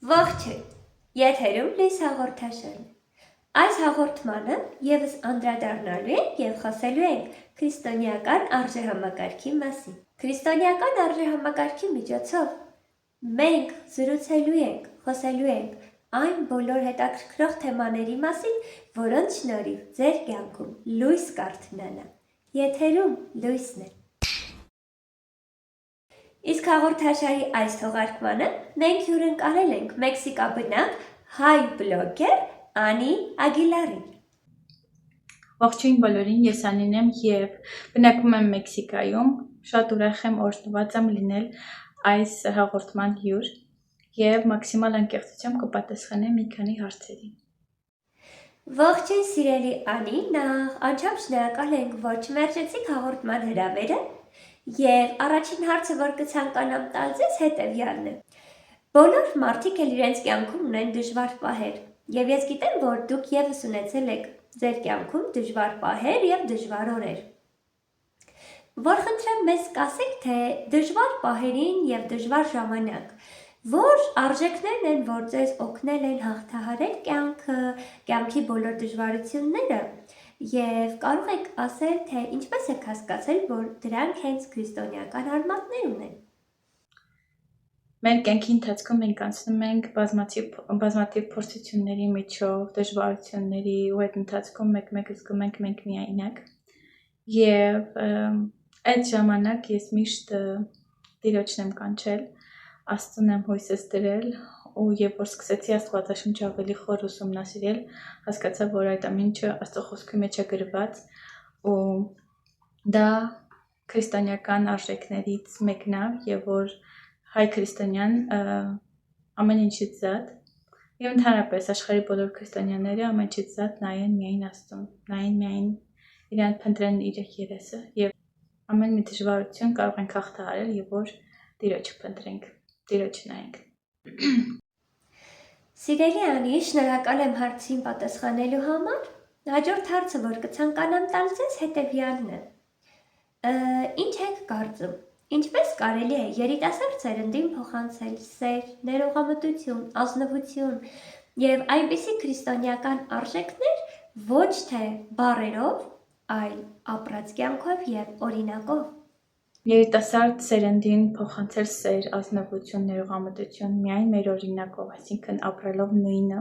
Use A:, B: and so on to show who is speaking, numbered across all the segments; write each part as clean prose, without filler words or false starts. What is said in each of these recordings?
A: Ողջույն, եթերում լույս հաղորդաշարն է։ Այս հաղորդմանը ևս անդրադառնալու ենք և խոսելու ենք քրիստոնեական արժեհամակարգի մասին։ Քրիստոնեական արժեհամակարգի միջոցով մենք զրուցելու ենք, խոսելու ենք այն բոլոր հետաքրքրող թեմաների մասին, որոնց շնորհիվ ձեր կյանքում լույս կարդնանա։ Եթերում լույսն է։ Իսկ հաղորդաշարի այս թողարկմանը մենք հյուրընկալել ենք մեքսիկաբնակ հայ բլոգեր Անի Ագիլարին։
B: Ողջույն բոլորին, ես Անին եմ և բնակվում եմ Մեքսիկայում, շատ ուրախ եմ օրհնված եմ լինել այս հաղորդման հյուր և մաքսիմալ անկեղծությամբ կպատասխանեմ մի քանի հարցերի։
A: Ողջույն սիրելի Անի, նախ անչափ շնորհակալ ենք, որ չմերժեցիք հաղորդման հրավերը, և առաջին հարցը, որ կցանկանամ տալ ձեզ, հետևյալն է։ Բոլոր մարդիկ էլ իրենց կյանքում ունեն դժվար պահեր, և ես գիտեմ, որ դուք ևս ունեցել եք ձեր կյանքում դժվար պահեր և դժվար օրեր։ Որ խնդրեմ մեզ կասեք, թե դժվար պահերին և դժվար ժամանակ որ արժեքներն են, որ ձեզ օգնել են հաղթահարել կյանքի բոլոր դժվարությունները, և կարող եք ասել, թե ինչպես եք հասկացել, որ դրանք հենց քրիստոնեական արմատներ ունեն։
B: Մեր կյանքի ընթացքում մենք անցնում ենք բազմաթիվ փորձությունների միջով, դժվարությունների ու այդ ընթացքում մեկ-մեկ զգում ենք մենք միայնակ և այդ ժամանակ ես միշտ Տիրոջն եմ կանչել, Աստծուն եմ հույսս դրել ու երբ որ սկսեցի Աստվածաշունչը ավելի խոր ուսումնասիրել, հասկացա, որ այդ ամեն ինչը Աստծո խոսքի մեջ է գրված ու դա քրիստոնեական արժեքներից մեկն է և որ հայ քրիստոնյան ամեն ինչից զատ և ընդհանրապես աշխարհի բոլոր քրիստոնյաները ամեն ինչից զատ նայեն միայն Աստծուն, նայեն միայն իրան, փնտրեն իր երեսը և ամեն մի դժվարություն կարող ենք հաղթահարել և որ Տիրոջը փնտրենք, Տիրոջը նայենք։
A: Սիրելի Անի, շնորհակալ եմ հարցին պատասխանելու համար։ Հաջորդ հարցը, որ կցանկանամ տալ ձեզ, հետևյալն է։ Ինչ եք կարծում, ինչպես կարելի է երիտասարդ սերնդին փոխանցել սեր, ներողամտություն, ազնվություն և այնպիսի քրիստոնեական արժեքներ ոչ թե բառերով, այլ ապրած կյանքով և օրինակով։
B: Երիտասարդ սերնդին փոխանցել սեր, ազնվություն, ներողամտություն միայն մեր օրինակով, այսինքն ապրելով նույնը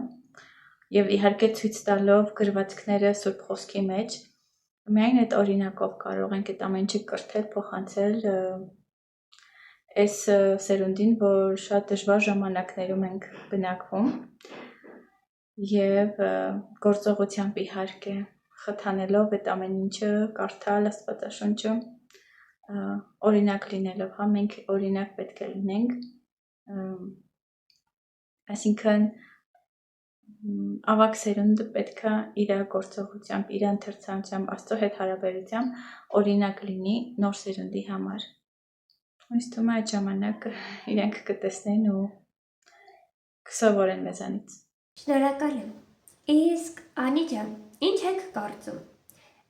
B: և իհարկե ցույց տալով գրվածքները Սուրբ Խոսքի մեջ, միայն այդ օրինակով կարող ենք այդ ամեն ինչը կրթել, փոխանցել այս սերունդին, որ շատ դժվար ժամանակներում ենք բնակվում և գործողությամբ իհարկե խթանելով այդ ամեն ինչը, կարդալ Աստվածաշունչը, օրինակ լինելով, մենք օրինակ պետք է լինենք, այսինքն ավագ սերունդը պետք է իր գործողությամբ, իր ընթերցանությամբ, Աստծո հետ հարաբերությամբ օրինակ լինի նոր սերունդի համար։ Ինձ թվում է այդ ժամանակ իրենք կտեսնեն ու կսովորեն մեզանից։
A: Շնորհակալ եմ։ Իսկ Անի ջան, ինչ եք կարծում։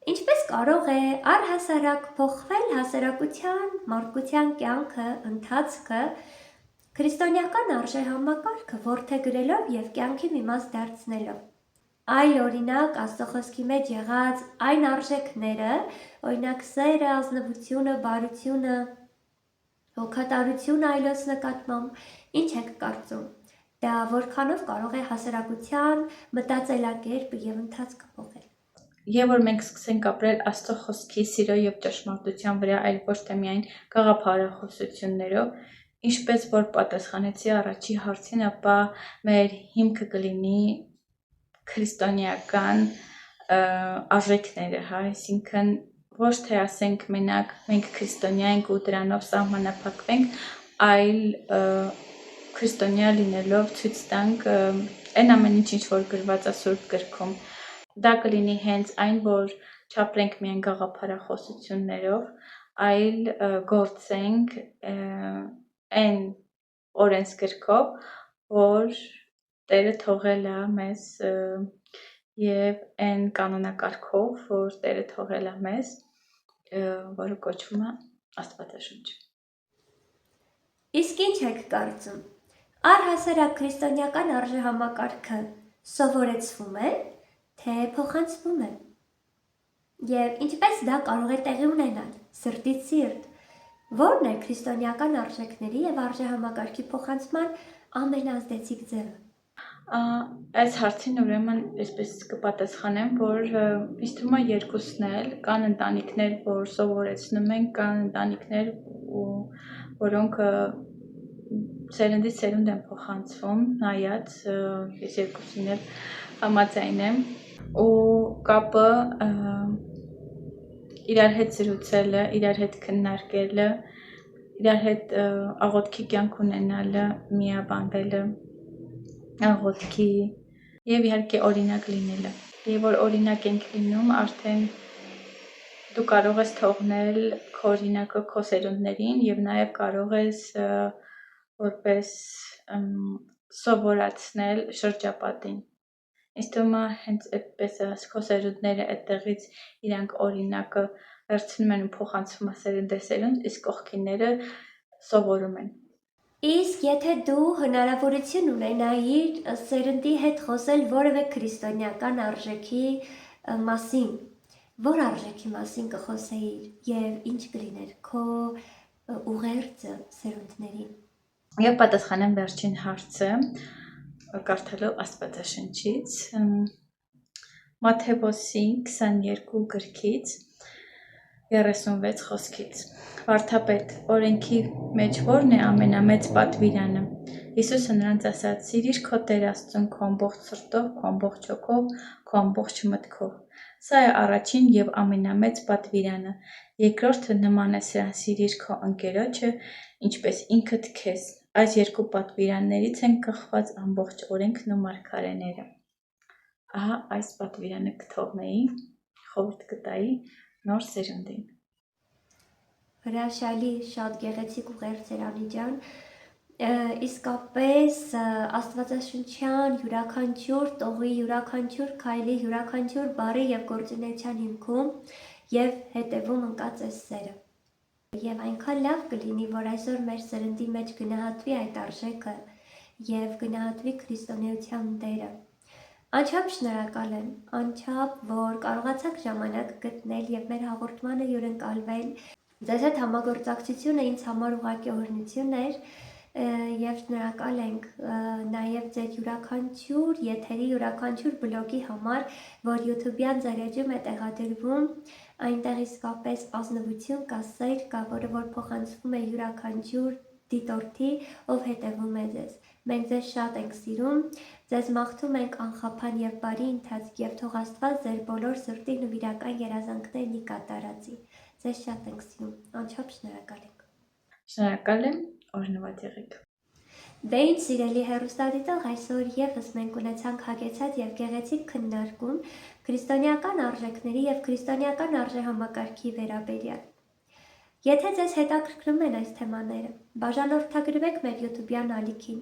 A: Ինչպես կարող է առհասարակ փոխվել հասարակության, մարդկության կյանքը, ընթացքը, քրիստոնեական արժեհամակարգը որդեգրելով և կյանքի մի մաս դարձնելով։ Այլ օրինակ Աստծո Խոսքի մեջ եղած այն արժեքները, օրինակ սերը, ազնվությունը, բարությունը, հոգատարությունը այլոց նկատմամբ, ինչ եք կարծում։ Դա որքանով կարող է հասարակության մտածելակերպը և ընթացքը փոխել։
B: Եվ որ մենք սկսենք ապրել Աստծո Խոսքի սիրո և ճշմարտության վրա, այլ ոչ թե միայն գաղափարախոսություններով, ինչպես որ պատասխանեցի առաջի հարցին, ապա մեր հիմքը կլինի քրիստոնեական արժեքները, այսինքն ոչ թե ասենք մենակ մենք քրիստոնյա ենք ու դրանով սահմանափակվենք, այլ քրիստոնյա լինելով ցույց տանք այն ամեն ինչ, որ գրված է Սուրբ Գրքում։ Դա կլինի հենց այն, որ չապրենք միայն գաղափարախոսություններով, այլ գործենք այն օրենսգրքով, որ Տերը թողել է մեզ և այն կանոնակարգով, որ Տերը թողել է մեզ, որը կոչվում է Աստվածաշունչ։
A: Իսկ ինչ եք կարծում։ Առհասարակ քրիստոնեական արժեհամակարգը սովորեցվում է, թե փոխանցվում է։ Եվ ինչպես դա կարող է տեղի ունենալ սրտից սիրտ, որն է քրիստոնեական արժեքների եւ արժեհամակարգի փոխանցման ամենազդեցիկ ձևը։
B: Այս հարցին ուրեմն այսպես կպատասխանեմ, որ ինձ թվում է երկուսն էլ կան ընտանիքներ, որ սովորեցնում են, կան ընտանիքներ, որոնք սերնդից սերունդ են փոխանցվում, նայած ես երկուսին էլ համաձայն եմ, ու կապը իրար հետ զրուցելը, իրար հետ քննարկելը, իրար հետ աղոթքի կյանք ունենալը, միաբանվելը, աղոթքի եւ իհարկե օրինակ լինելը։ Եվ որ օրինակ ենք լինում, արդեն դու կարող ես թողնել քո օրինակը քո սերունդներին եւ նաեւ կարող ես որպես սովորացնել շրջապատին։ Ինձ թվում է հենց այդպես է քո սերունդները այդտեղից իրանք օրինակը վերցնում են ու փոխանցվում է սերնդեսերունդ, իսկ կողքինները սովորում են։
A: Իսկ եթե դու հնարավորություն ունենայիր սերնդի հետ խոսել որևէ քրիստոնեական արժեքի մասին, որ արժեքի մասին կխոսեիր եւ ինչ կլիներ քո ուղերձը սերունդներին։
B: Եվ պատասխանեմ վերջին հարցը, կարդալով Աստվածաշնչից, Մատթեոսի 22 գրքից 36 խոսքից։ Վարդապետ, օրենքի մեջ ո՞րն է ամենամեծ պատվիրանը։ Հիսուսը նրանց ասաց. «Սիրիր քո Տեր Աստծուն քո ամբողջ սրտով, քո ամբողջ հոգով, քո ամբողջ մտքով»։ Սա է առաջին եւ ամենամեծ պատվիրանը։ Երկրորդը նման է սրան՝ սիրիր քո ընկերոջը, ինչպես ինքդ քեզ։ Այս երկու պատվիրաններից են կախված ամբողջ օրենքն ու մարգարեները։ Ահա այս պատվիրանը կթողնեի, խորհուրդ կտայի նոր սերունդին։
A: Հրաշալի, շատ գեղեցիկ ուղերձ էր Անի ջան։ Իսկապես աստվածաշնչյան յուրաքանչյուր տողի, յուրաքանչյուր քայլի, յուրաքանչյուր բառի եւ գործունեության հիմքում եւ հետեւում ընկած է սերը։ Եվ այնքան լավ կլինի, որ այսօր մեր սերնդի մեջ գնահատվի այդ արժեքը եւ գնահատվի քրիստոնեության դերը։ Անչափ շնորհակալ եմ, անչափ, որ կարողացաք ժամանակ գտնել եւ մեր հաղորդմանը հյուրընկալվել։ Ձեզ հետ համագործակցությունը ինձ համար ուղղակի օրհնություն էր եւ շնորհակալ ենք նաեւ ձեր յուրաքանչյուր եթերի, յուրաքանչյուր բլոգի համար, որ YouTube-յան ձեր էջում է տեղադրվում, այնտեղ իսկապես ազնվություն կա, սեր կա, որը որ փոխանցվում է յուրաքանչյուր դիտորդի, ով հետևում է ձեզ։ Մենք ձեզ շատ ենք սիրում, ձեզ մաղթում ենք անխափան եւ բարի ընթացք եւ թող Աստված ձեր բոլոր սրտին ու իրական երազանքներն կատարածի։ Ձեզ շատ ենք սիրում, անչափ շնորհակալ ենք։
B: Շնորհակալ եմ, օրհնված եղեք։
A: Դե ինչ սիրելի հեռուստադիտող, այսօր եւս մենք ունեցանք հագեցած եւ գեղեցիկ քննարկում քրիստոնեական արժեքների եւ քրիստոնեական արժեհամակարգի վերաբերյալ։ Եթե ձեզ հետաքրքրում են այս թեմաները, բաժանորդագրվեք մեր YouTube-յան ալիքին,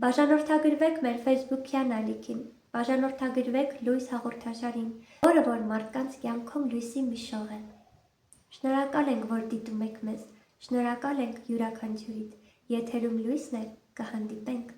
A: բաժանորդագրվեք մեր Facebook-յան ալիքին, բաժանորդագրվեք լույս հաղորդաշարին, որը որ մարդկանց կյանքում լույսի մի շող է։ Շնորհակալ ենք, որ դիտում եք մեզ, շնորհակալ ենք յուրաքանչյուրիդ։ Եթերում լույսն է, կհանդիպենք